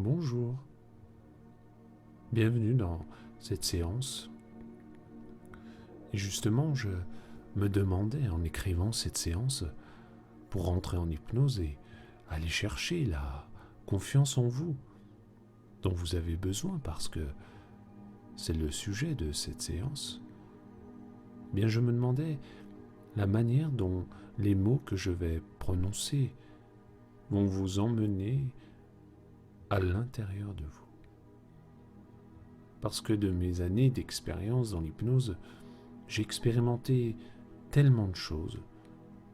Bonjour, bienvenue dans cette séance. Et justement, je me demandais en écrivant cette séance pour rentrer en hypnose et aller chercher la confiance en vous dont vous avez besoin parce que c'est le sujet de cette séance. Bien, je me demandais la manière dont les mots que je vais prononcer vont vous emmener à l'intérieur de vous. Parce que de mes années d'expérience dans l'hypnose, j'ai expérimenté tellement de choses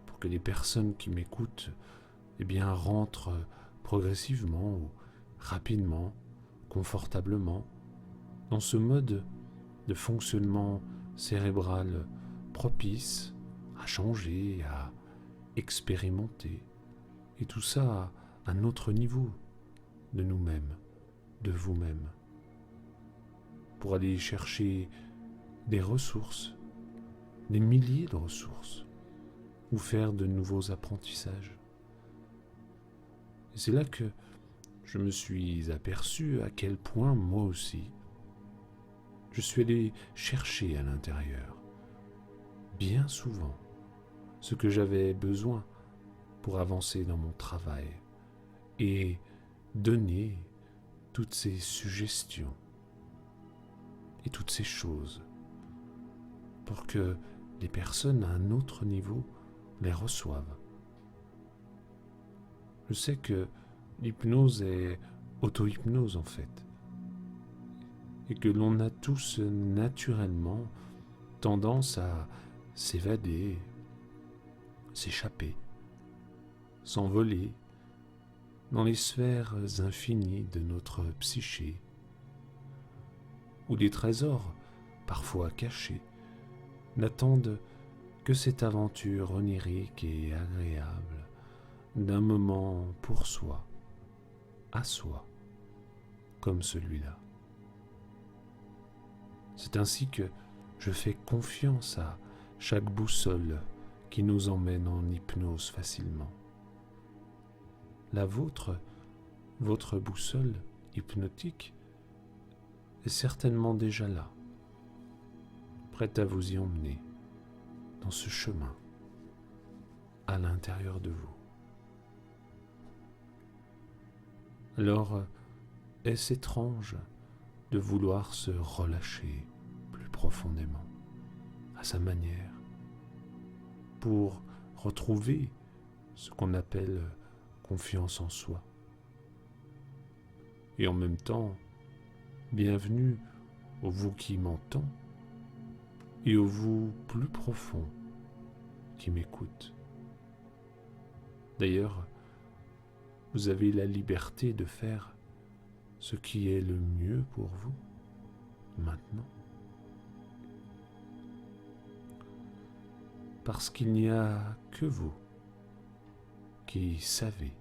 pour que les personnes qui m'écoutent rentrent progressivement ou rapidement, confortablement, dans ce mode de fonctionnement cérébral propice à changer, à expérimenter, et tout ça à un autre niveau de nous-mêmes, de vous-même, pour aller chercher des ressources, des milliers de ressources, ou faire de nouveaux apprentissages. Et c'est là que je me suis aperçu à quel point moi aussi, je suis allé chercher à l'intérieur, bien souvent, ce que j'avais besoin pour avancer dans mon travail et donner toutes ces suggestions et toutes ces choses pour que les personnes à un autre niveau les reçoivent. Je sais que l'hypnose est auto-hypnose en fait, et que l'on a tous naturellement tendance à s'évader, s'échapper, s'envoler dans les sphères infinies de notre psyché, où des trésors, parfois cachés, n'attendent que cette aventure onirique et agréable d'un moment pour soi, à soi, comme celui-là. C'est ainsi que je fais confiance à chaque boussole qui nous emmène en hypnose facilement. La vôtre, votre boussole hypnotique, est certainement déjà là, prête à vous y emmener dans ce chemin, à l'intérieur de vous. Alors, est-ce étrange de vouloir se relâcher plus profondément, à sa manière, pour retrouver ce qu'on appelle confiance en soi. Et en même temps, bienvenue au vous qui m'entend et au vous plus profond qui m'écoute. D'ailleurs, vous avez la liberté de faire ce qui est le mieux pour vous maintenant. Parce qu'il n'y a que vous qui savez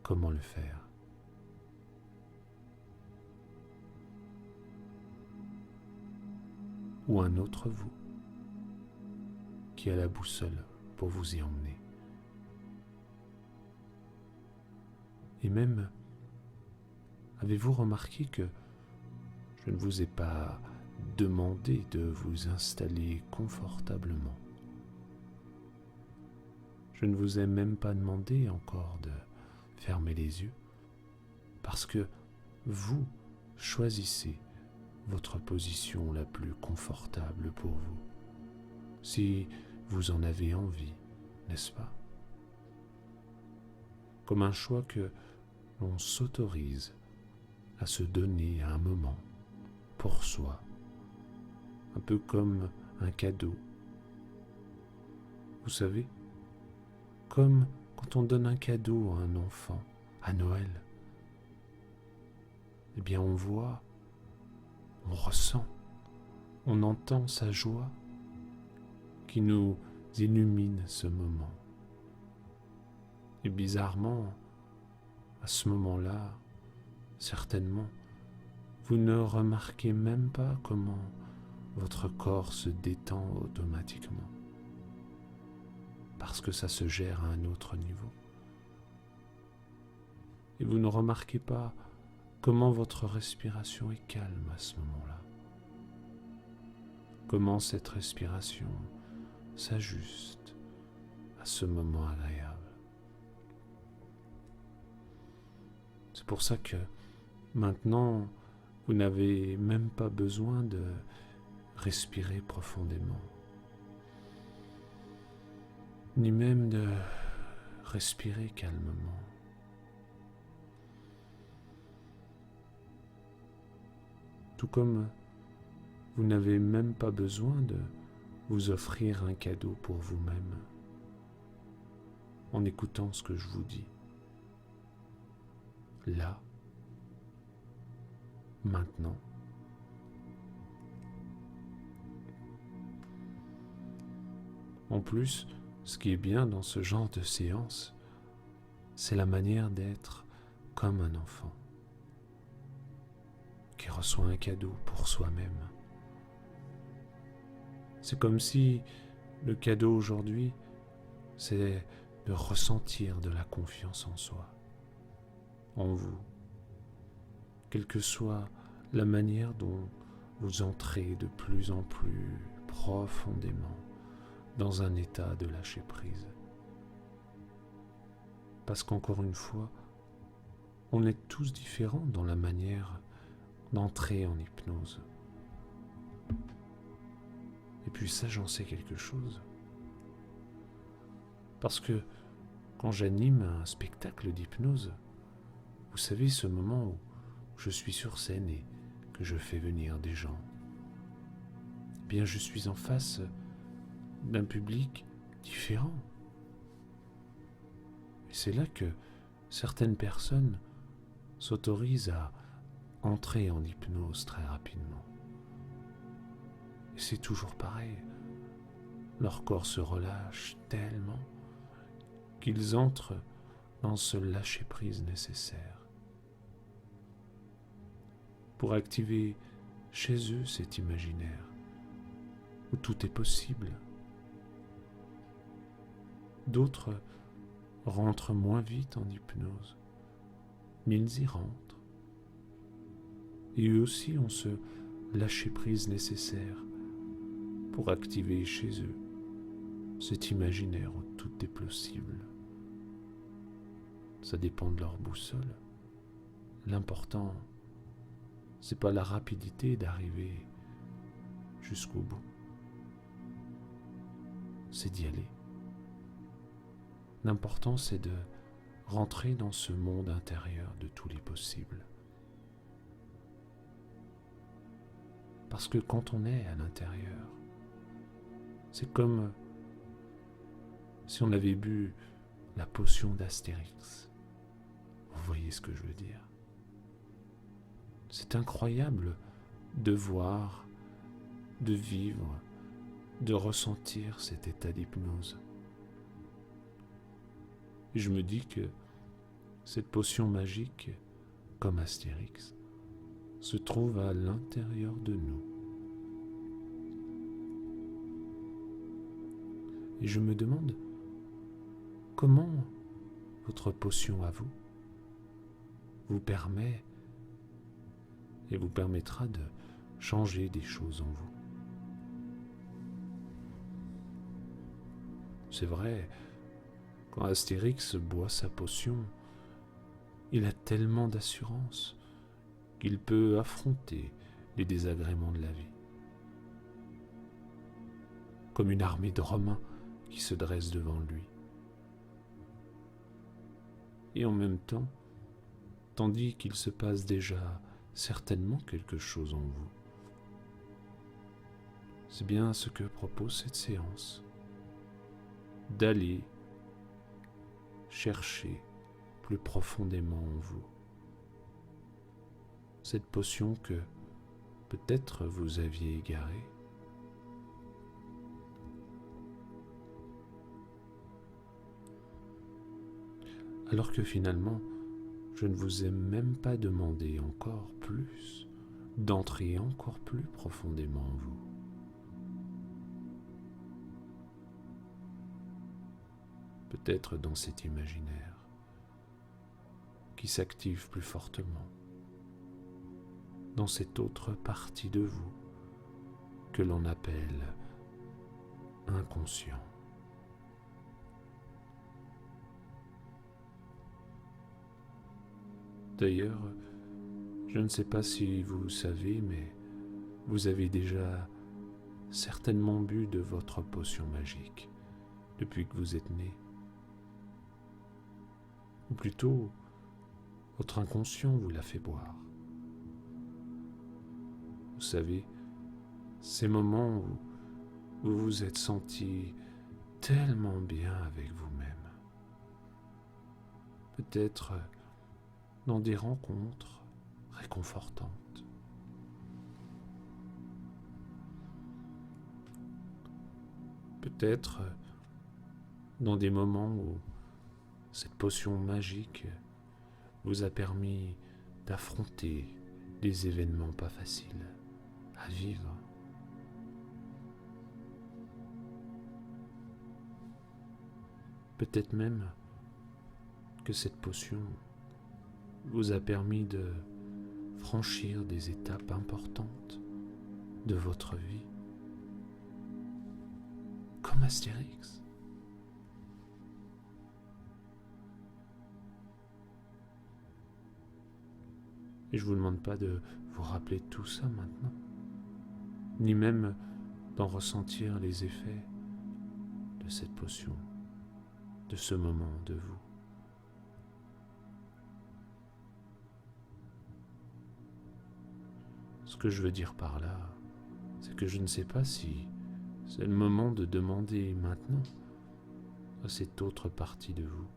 comment le faire. Ou un autre vous qui a la boussole pour vous y emmener. Et même, avez-vous remarqué que je ne vous ai pas demandé de vous installer confortablement? Je ne vous ai même pas demandé encore de fermer les yeux, parce que vous choisissez votre position la plus confortable pour vous, si vous en avez envie, n'est-ce pas? Comme un choix que l'on s'autorise à se donner à un moment pour soi, un peu comme un cadeau. Vous savez, comme quand on donne un cadeau à un enfant à Noël, eh bien on voit, on ressent, on entend sa joie qui nous illumine ce moment. Et bizarrement, à ce moment-là, certainement, vous ne remarquez même pas comment votre corps se détend automatiquement, parce que ça se gère à un autre niveau. Et vous ne remarquez pas comment votre respiration est calme à ce moment-là. Comment cette respiration s'ajuste à ce moment agréable. C'est pour ça que maintenant, vous n'avez même pas besoin de respirer profondément, ni même de respirer calmement. Tout comme vous n'avez même pas besoin de vous offrir un cadeau pour vous-même en écoutant ce que je vous dis. Là, maintenant. En plus, ce qui est bien dans ce genre de séance, c'est la manière d'être comme un enfant qui reçoit un cadeau pour soi-même. C'est comme si le cadeau aujourd'hui, c'est de ressentir de la confiance en soi, en vous, quelle que soit la manière dont vous entrez de plus en plus profondément dans un état de lâcher prise. Parce qu'encore une fois, on est tous différents dans la manière d'entrer en hypnose. Et puis ça, j'en sais quelque chose. Parce que quand j'anime un spectacle d'hypnose, vous savez, ce moment où je suis sur scène et que je fais venir des gens, eh bien je suis en face d'un public différent. Et c'est là que certaines personnes s'autorisent à entrer en hypnose très rapidement. Et c'est toujours pareil. Leur corps se relâche tellement qu'ils entrent dans ce lâcher-prise nécessaire pour activer chez eux cet imaginaire où tout est possible. D'autres rentrent moins vite en hypnose, mais ils y rentrent. Et eux aussi ont ce lâcher-prise nécessaire pour activer chez eux cet imaginaire où tout est possible. Ça dépend de leur boussole. L'important, c'est pas la rapidité d'arriver jusqu'au bout. C'est d'y aller. L'important, c'est de rentrer dans ce monde intérieur de tous les possibles. Parce que quand on est à l'intérieur, c'est comme si on avait bu la potion d'Astérix. Vous voyez ce que je veux dire? C'est incroyable de voir, de vivre, de ressentir cet état d'hypnose. Et je me dis que cette potion magique, comme Astérix, se trouve à l'intérieur de nous. Et je me demande comment votre potion à vous permet et vous permettra de changer des choses en vous. C'est vrai, quand Astérix boit sa potion, il a tellement d'assurance qu'il peut affronter les désagréments de la vie. Comme une armée de Romains qui se dresse devant lui. Et en même temps, tandis qu'il se passe déjà certainement quelque chose en vous. C'est bien ce que propose cette séance, d'aller chercher plus profondément en vous cette potion que peut-être vous aviez égarée. Alors que finalement, je ne vous ai même pas demandé encore plus d'entrer encore plus profondément en vous. Peut-être dans cet imaginaire qui s'active plus fortement dans cette autre partie de vous que l'on appelle inconscient. D'ailleurs, je ne sais pas si vous savez, mais vous avez déjà certainement bu de votre potion magique depuis que vous êtes né. Ou plutôt, votre inconscient vous l'a fait boire. Vous savez, ces moments où vous vous êtes senti tellement bien avec vous-même. Peut-être dans des rencontres réconfortantes. Peut-être dans des moments où cette potion magique vous a permis d'affronter des événements pas faciles à vivre. Peut-être même que cette potion vous a permis de franchir des étapes importantes de votre vie, comme Astérix. Et je ne vous demande pas de vous rappeler tout ça maintenant, ni même d'en ressentir les effets de cette potion, de ce moment de vous. Ce que je veux dire par là, c'est que je ne sais pas si c'est le moment de demander maintenant à cette autre partie de vous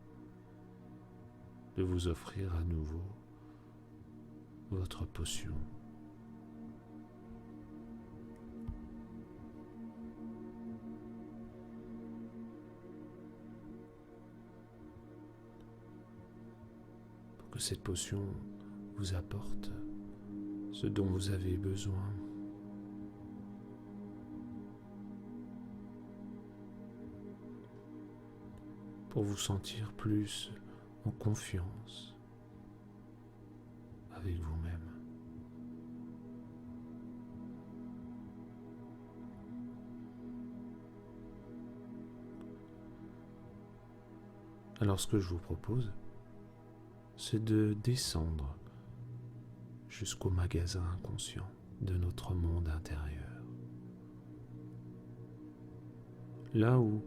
de vous offrir à nouveau votre potion. Pour que cette potion vous apporte ce dont vous avez besoin. Pour vous sentir plus en confiance avec vous-même. Alors ce que je vous propose, c'est de descendre jusqu'au magasin inconscient de notre monde intérieur. Là où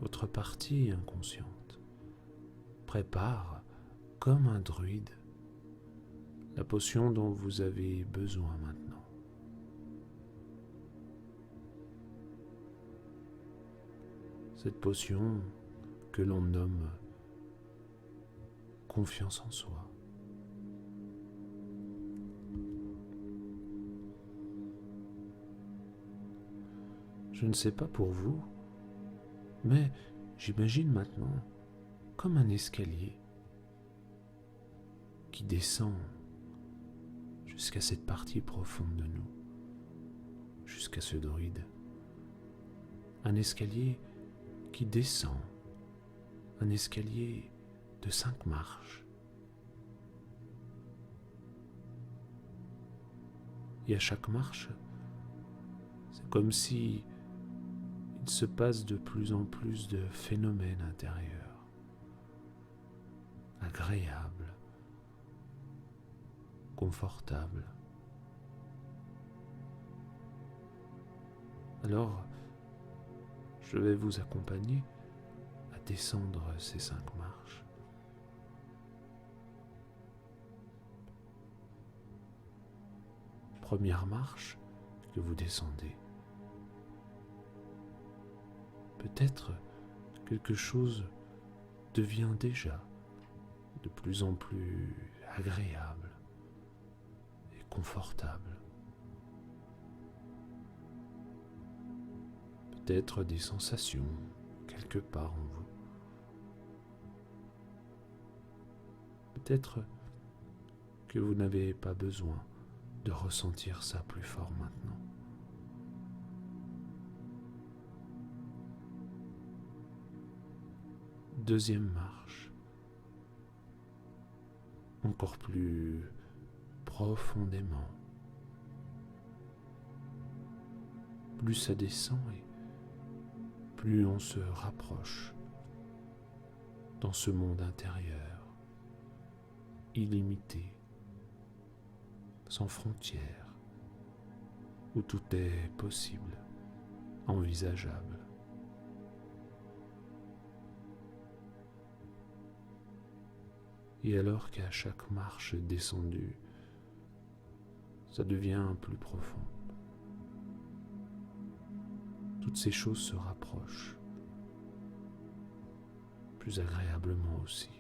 votre partie inconsciente prépare, comme un druide, la potion dont vous avez besoin maintenant. Cette potion que l'on nomme confiance en soi. Je ne sais pas pour vous, mais j'imagine maintenant comme un escalier qui descend jusqu'à cette partie profonde de nous, jusqu'à ce druide. Un escalier qui descend, un escalier de 5 marches. Et à chaque marche, c'est comme si il se passe de plus en plus de phénomènes intérieurs, agréables, confortables. Alors, je vais vous accompagner à descendre ces 5 marches. Première marche que vous descendez. Peut-être quelque chose devient déjà de plus en plus agréable et confortable. Peut-être des sensations quelque part en vous. Peut-être que vous n'avez pas besoin de ressentir ça plus fort maintenant. Deuxième marche, encore plus profondément plus ça descend et plus on se rapproche dans ce monde intérieur, illimité, sans frontières, où tout est possible, envisageable. Et alors qu'à chaque marche descendue, ça devient plus profond. Toutes ces choses se rapprochent, plus agréablement aussi.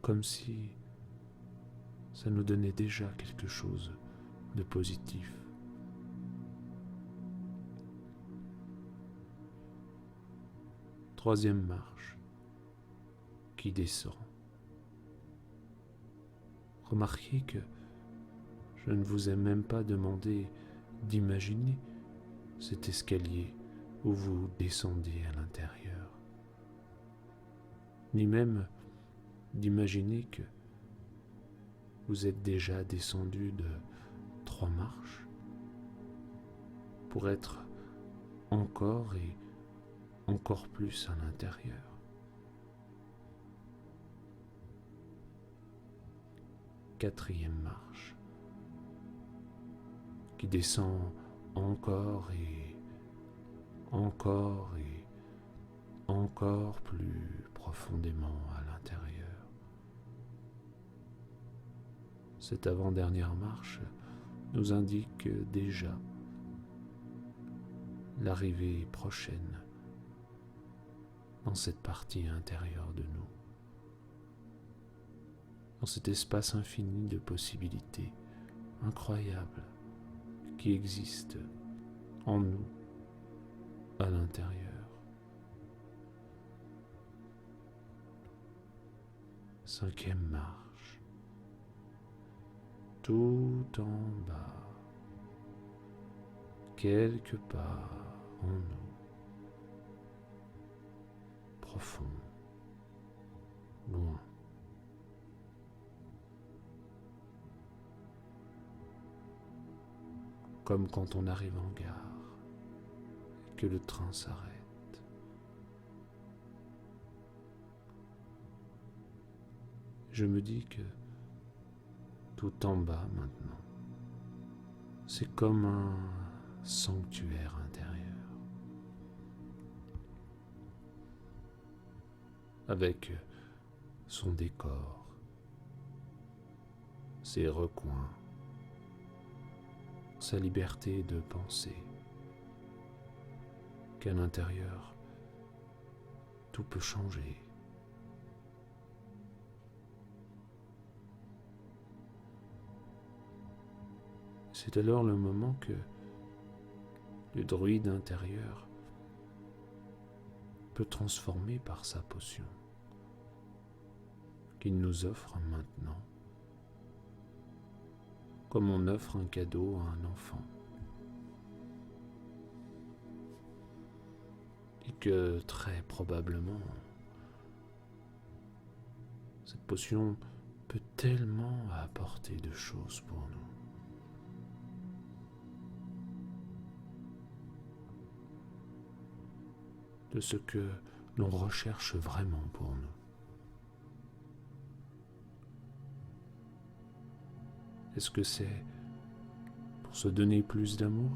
Comme si ça nous donnait déjà quelque chose de positif. Troisième marche qui descend. Remarquez que je ne vous ai même pas demandé d'imaginer cet escalier où vous descendez à l'intérieur, ni même d'imaginer que vous êtes déjà descendu de 3 marches pour être encore et encore plus à l'intérieur. Quatrième marche qui descend encore et encore et encore plus profondément à l'intérieur. Cette avant-dernière marche nous indique déjà l'arrivée prochaine dans cette partie intérieure de nous, dans cet espace infini de possibilités incroyables qui existent en nous, à l'intérieur. Cinquième marche, tout en bas, quelque part en nous, profond, loin. Comme quand on arrive en gare et que le train s'arrête. Je me dis que tout en bas maintenant, c'est comme un sanctuaire intérieur, avec son décor, ses recoins, sa liberté de penser, qu'à l'intérieur, tout peut changer. C'est alors le moment que le druide intérieur peut transformer par sa potion qu'il nous offre maintenant, comme on offre un cadeau à un enfant. Et que très probablement, cette potion peut tellement apporter de choses pour nous. De ce que l'on recherche vraiment pour nous. Est-ce que c'est pour se donner plus d'amour?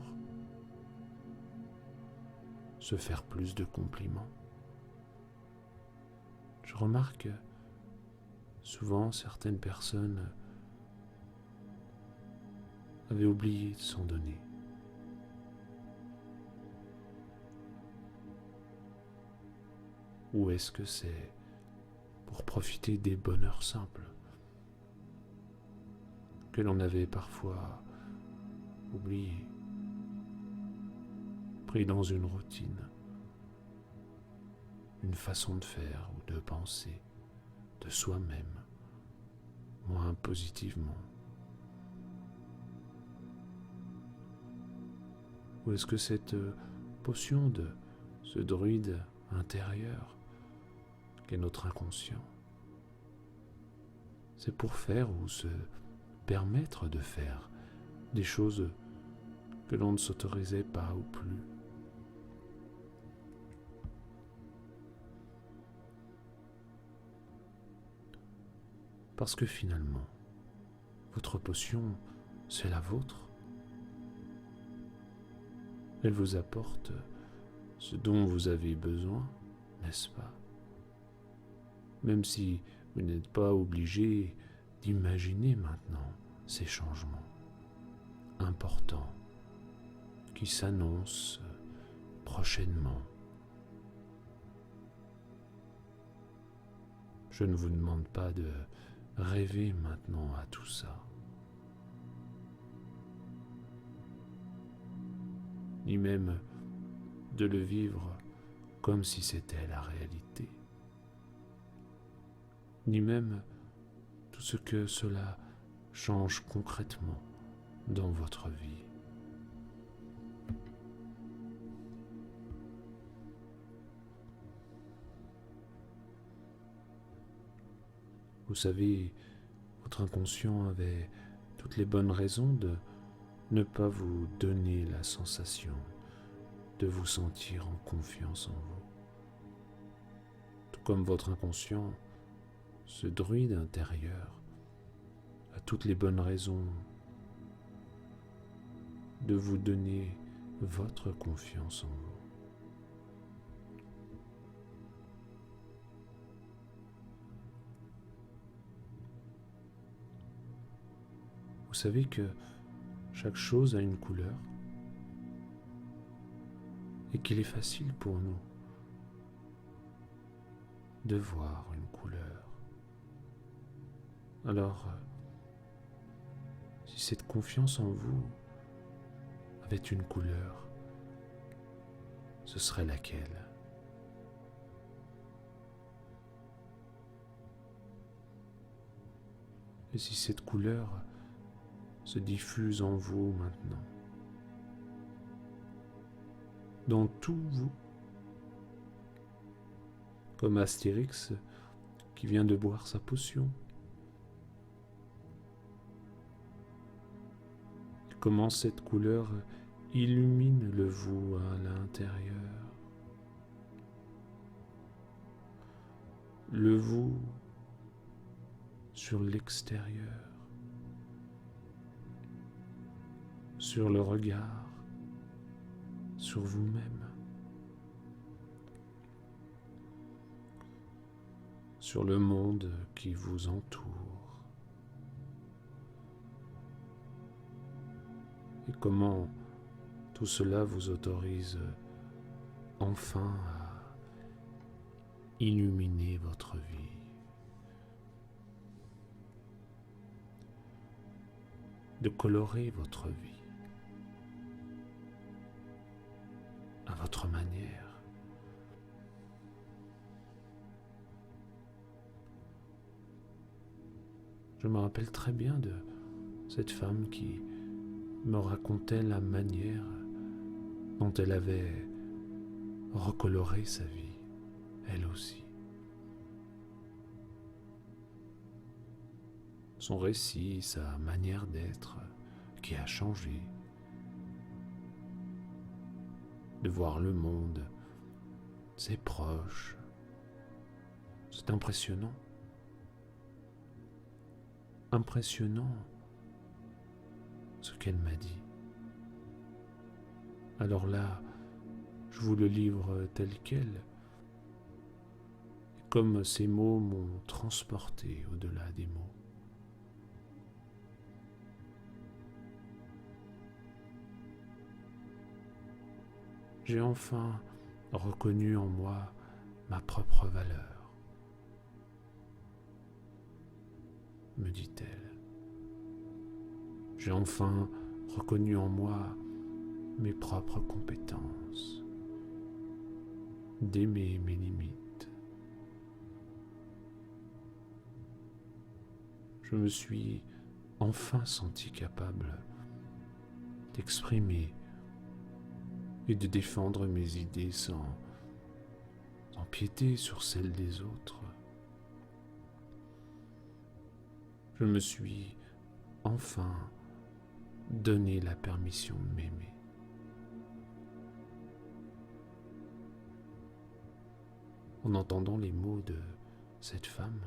Se faire plus de compliments? Je remarque que souvent certaines personnes avaient oublié de s'en donner. Ou est-ce que c'est pour profiter des bonheurs simples que l'on avait parfois oubliés, pris dans une routine, une façon de faire ou de penser de soi-même, moins positivement? Ou est-ce que cette potion de ce druide intérieur qu'est notre inconscient, c'est pour faire ou se permettre de faire des choses que l'on ne s'autorisait pas ou plus. Parce que finalement, votre potion, c'est la vôtre. Elle vous apporte ce dont vous avez besoin, n'est-ce pas? Même si vous n'êtes pas obligé d'imaginer maintenant ces changements importants qui s'annoncent prochainement. Je ne vous demande pas de rêver maintenant à tout ça, ni même de le vivre comme si c'était la réalité, ni même tout ce que cela change concrètement dans votre vie. Vous savez, votre inconscient avait toutes les bonnes raisons de ne pas vous donner la sensation de vous sentir en confiance en vous. Tout comme votre inconscient, ce druide intérieur a toutes les bonnes raisons de vous donner votre confiance en vous. Vous savez que chaque chose a une couleur et qu'il est facile pour nous de voir une couleur. Alors, si cette confiance en vous avait une couleur, ce serait laquelle? Et si cette couleur se diffuse en vous maintenant, dans tout vous, comme Astérix qui vient de boire sa potion. Comment cette couleur illumine le vous à l'intérieur, le vous sur l'extérieur, sur le regard, sur vous-même, sur le monde qui vous entoure. Et comment tout cela vous autorise enfin à illuminer votre vie. De colorer votre vie à votre manière. Je me rappelle très bien de cette femme qui me racontait la manière dont elle avait recoloré sa vie, elle aussi. Son récit, sa manière d'être qui a changé, de voir le monde, ses proches. C'est impressionnant. Impressionnant ce qu'elle m'a dit. Alors là, je vous le livre tel quel. Et comme ces mots m'ont transporté au-delà des mots. J'ai enfin reconnu en moi ma propre valeur, me dit-elle. J'ai enfin reconnu en moi mes propres compétences, d'aimer mes limites. Je me suis enfin senti capable d'exprimer et de défendre mes idées sans empiéter sur celles des autres. Je me suis enfin donner la permission de m'aimer. En entendant les mots de cette femme,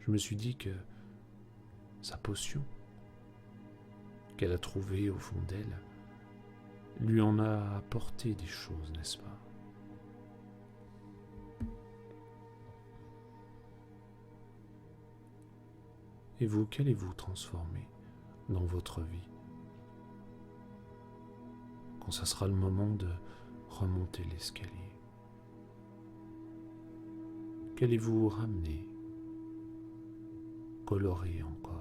je me suis dit que sa potion qu'elle a trouvée au fond d'elle lui en a apporté des choses, n'est-ce pas? Et vous, qu'allez-vous transformer dans votre vie quand ça sera le moment de remonter l'escalier? Qu'allez-vous ramener, colorer encore?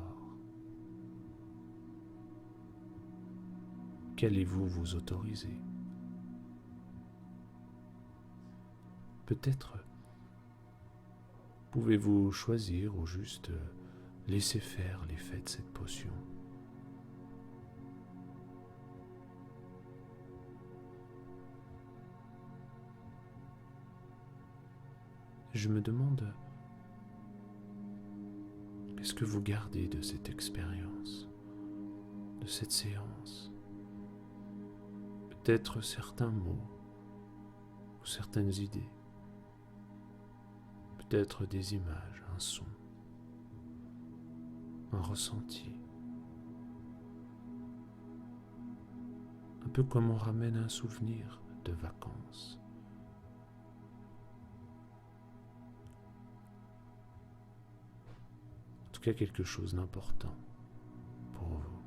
Qu'allez-vous vous autoriser? Peut-être pouvez-vous choisir ou juste laisser faire l'effet de cette potion. Je me demande, qu'est-ce que vous gardez de cette expérience, de cette séance? Peut-être certains mots ou certaines idées, peut-être des images, un son, un ressenti. Un peu comme on ramène un souvenir de vacances. En tout cas, quelque chose d'important pour vous.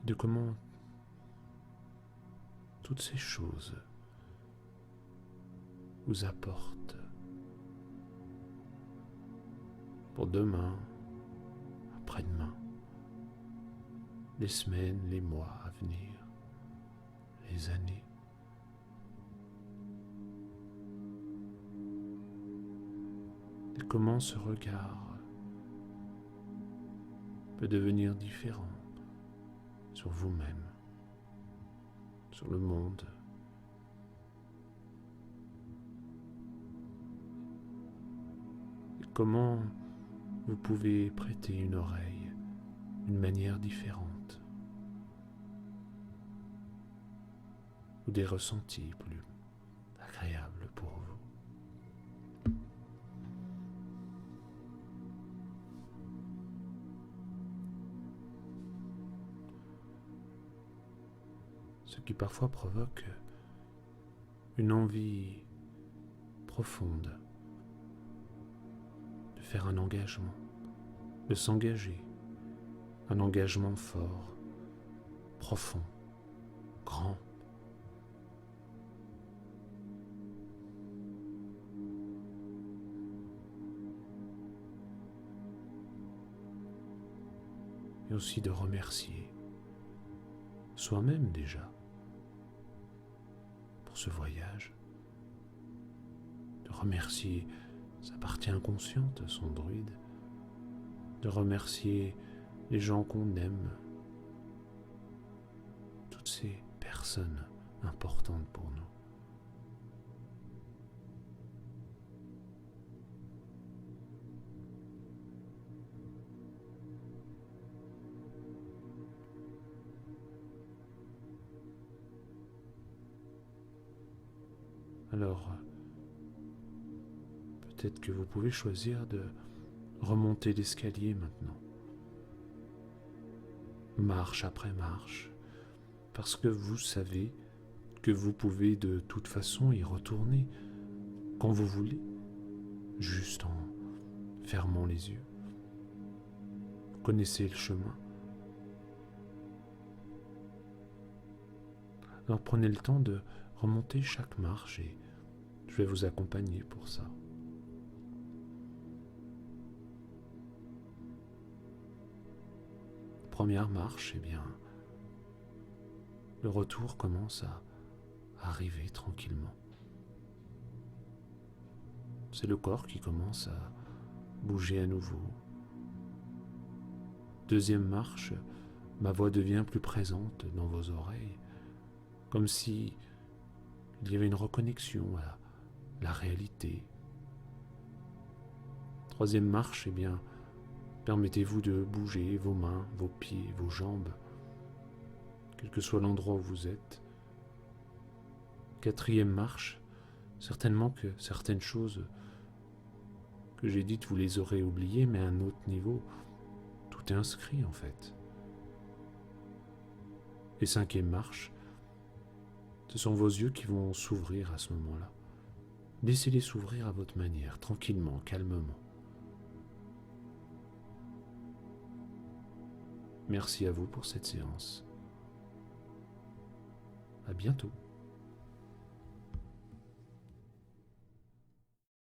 De comment toutes ces choses vous apportent pour demain, après-demain, les semaines, les mois à venir, les années. Et comment ce regard peut devenir différent sur vous-même, sur le monde, et comment vous pouvez prêter une oreille d'une manière différente, ou des ressentis plus agréables pour vous. Ce qui parfois provoque une envie profonde de faire un engagement, de s'engager, un engagement fort, profond, grand. Et aussi de remercier soi-même déjà pour ce voyage, de remercier sa partie inconsciente, son druide, de remercier les gens qu'on aime, toutes ces personnes importantes pour nous. Alors, peut-être que vous pouvez choisir de remonter l'escalier maintenant, marche après marche, parce que vous savez que vous pouvez de toute façon y retourner quand vous voulez, juste en fermant les yeux. Vous connaissez le chemin. Alors prenez le temps de remonter chaque marche et je vais vous accompagner pour ça. Première marche, eh bien, le retour commence à arriver tranquillement. C'est le corps qui commence à bouger à nouveau. Deuxième marche, ma voix devient plus présente dans vos oreilles, comme si il y avait une reconnexion à la réalité. Troisième marche, eh bien, permettez-vous de bouger vos mains, vos pieds, vos jambes, quel que soit l'endroit où vous êtes. Quatrième marche, certainement que certaines choses que j'ai dites, vous les aurez oubliées, mais à un autre niveau, tout est inscrit en fait. Et cinquième marche, ce sont vos yeux qui vont s'ouvrir à ce moment-là. Laissez-les s'ouvrir à votre manière, tranquillement, calmement. Merci à vous pour cette séance. À bientôt.